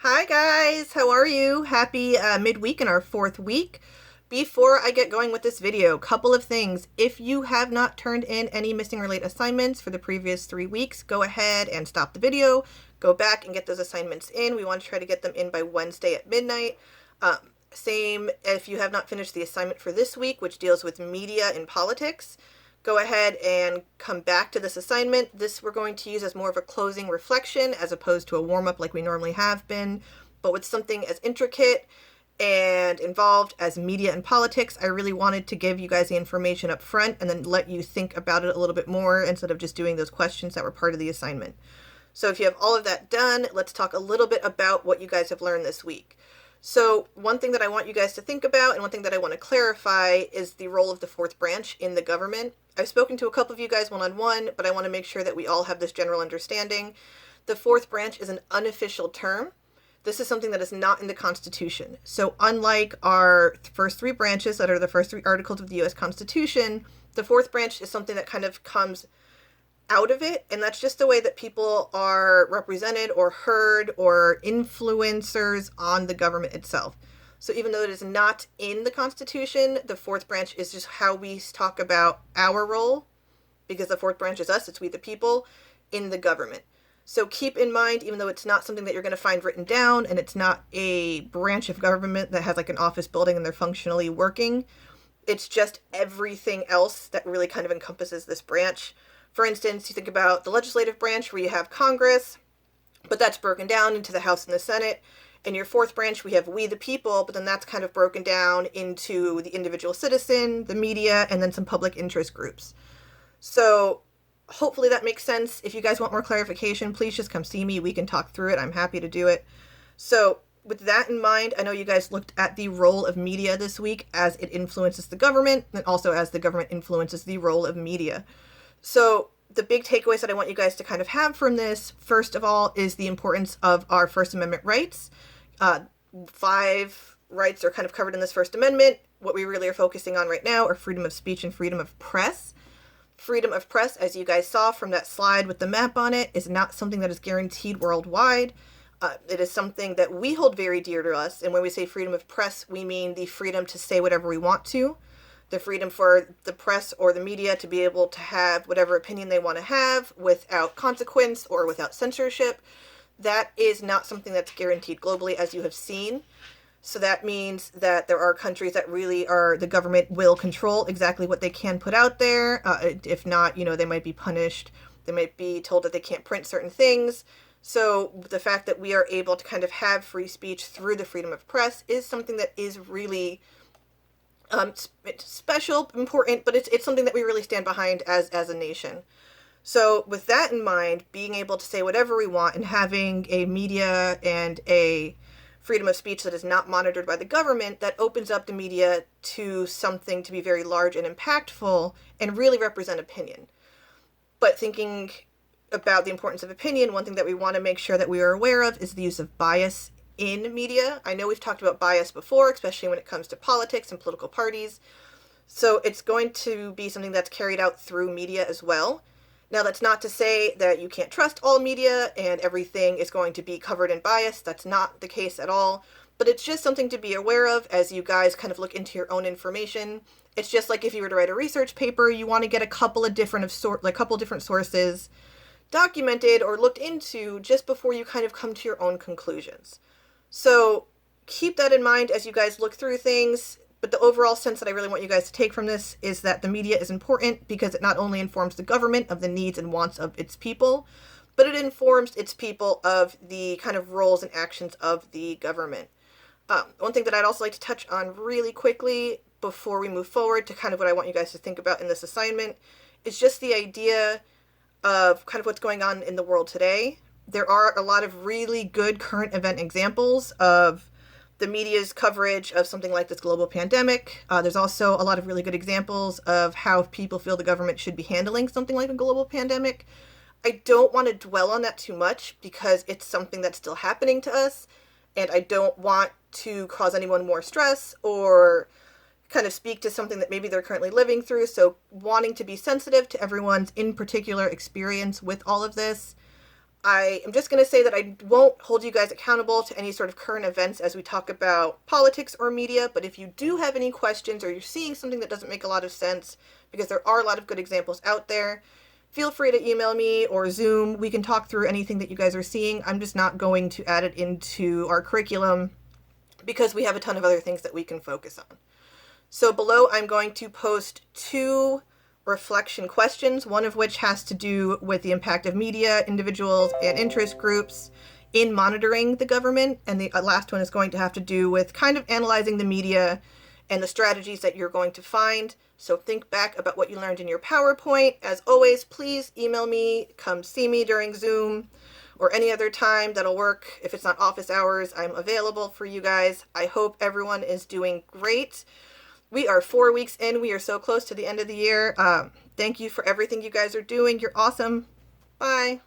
Hi guys, how are you? Happy midweek in our fourth week. Before I get going with this video, couple of things. If you have not turned in any missing or late assignments for the previous 3 weeks, go ahead and stop the video, go back and get those assignments in. We want to try to get them in by Wednesday at midnight. Um, Same if you have not finished the assignment for this week, which deals with media and politics. Go ahead and come back to this assignment. This we're going to use as more of a closing reflection as opposed to a warm-up like we normally have been. But with something as intricate and involved as media and politics, I really wanted to give you guys the information up front and then let you think about it a little bit more instead of just doing those questions that were part of the assignment. So if you have all of that done, let's talk a little bit about what you guys have learned this week. So one thing that I want you guys to think about and one thing that I want to clarify is the role of the fourth branch in the government. I've spoken to a couple of you guys one-on-one, but I want to make sure that we all have this general understanding. The fourth branch is an unofficial term. This is something that is not in the Constitution. So unlike our first three branches that are the first three articles of the U.S. Constitution, the fourth branch is something that kind of comes out of it, and that's just the way that people are represented or heard or influencers on the government itself. So even though it is not in the Constitution, the fourth branch is just how we talk about our role, because the fourth branch is us, it's we the people, in the government. So keep in mind, even though it's not something that you're going to find written down, and it's not a branch of government that has like an office building and they're functionally working, it's just everything else that really kind of encompasses this branch. For instance, you think about the legislative branch where you have Congress, but that's broken down into the House and the Senate. In your fourth branch, we have we the people, but then that's kind of broken down into the individual citizen, the media, and then some public interest groups. So hopefully that makes sense. If you guys want more clarification, please just come see me. We can talk through it. I'm happy to do it. So with that in mind, I know you guys looked at the role of media this week as it influences the government, and also as the government influences the role of media. So the big takeaways that I want you guys to kind of have from this, first of all, is the importance of our First Amendment rights. 5 rights are kind of covered in this First Amendment. What we really are focusing on right now are freedom of speech and freedom of press. Freedom of press, as you guys saw from that slide with the map on it, is not something that is guaranteed worldwide. It is something that we hold very dear to us. And when we say freedom of press, we mean the freedom to say whatever we want to. The freedom for the press or the media to be able to have whatever opinion they want to have without consequence or without censorship. That is not something that's guaranteed globally, as you have seen. So that means that there are countries that really are, the government will control exactly what they can put out there. If not, they might be punished. They might be told that they can't print certain things. So the fact that we are able to kind of have free speech through the freedom of press is something that is really it's special, important, but it's something that we really stand behind as a nation. So with that in mind, being able to say whatever we want and having a media and a freedom of speech that is not monitored by the government, that opens up the media to something to be very large and impactful and really represent opinion. But thinking about the importance of opinion, one thing that we want to make sure that we are aware of is the use of bias in media. I know we've talked about bias before, especially when it comes to politics and political parties. So it's going to be something that's carried out through media as well. Now, that's not to say that you can't trust all media and everything is going to be covered in bias. That's not the case at all. But it's just something to be aware of as you guys kind of look into your own information. It's just like if you were to write a research paper, you want to get a couple different sources documented or looked into just before you kind of come to your own conclusions. So keep that in mind as you guys look through things. But the overall sense that I really want you guys to take from this is that the media is important because it not only informs the government of the needs and wants of its people, but it informs its people of the kind of roles and actions of the government. One thing that I'd also like to touch on really quickly before we move forward to kind of what I want you guys to think about in this assignment is just the idea of kind of what's going on in the world today. There are a lot of really good current event examples of the media's coverage of something like this global pandemic. There's also a lot of really good examples of how people feel the government should be handling something like a global pandemic. I don't want to dwell on that too much because it's something that's still happening to us, and I don't want to cause anyone more stress or kind of speak to something that maybe they're currently living through. So wanting to be sensitive to everyone's in particular experience with all of this. I am just going to say that I won't hold you guys accountable to any sort of current events as we talk about politics or media, but if you do have any questions or you're seeing something that doesn't make a lot of sense, because there are a lot of good examples out there, feel free to email me or Zoom. We can talk through anything that you guys are seeing. I'm just not going to add it into our curriculum because we have a ton of other things that we can focus on. So below I'm going to post 2 reflection questions, one of which has to do with the impact of media, individuals, and interest groups in monitoring the government, and the last one is going to have to do with kind of analyzing the media and the strategies that you're going to find. So think back about what you learned in your PowerPoint. As always, please email me, come see me during Zoom or any other time that'll work. If it's not office hours, I'm available for you guys. I hope everyone is doing great. We are 4 weeks in. We are so close to the end of the year. Thank you for everything you guys are doing. You're awesome. Bye.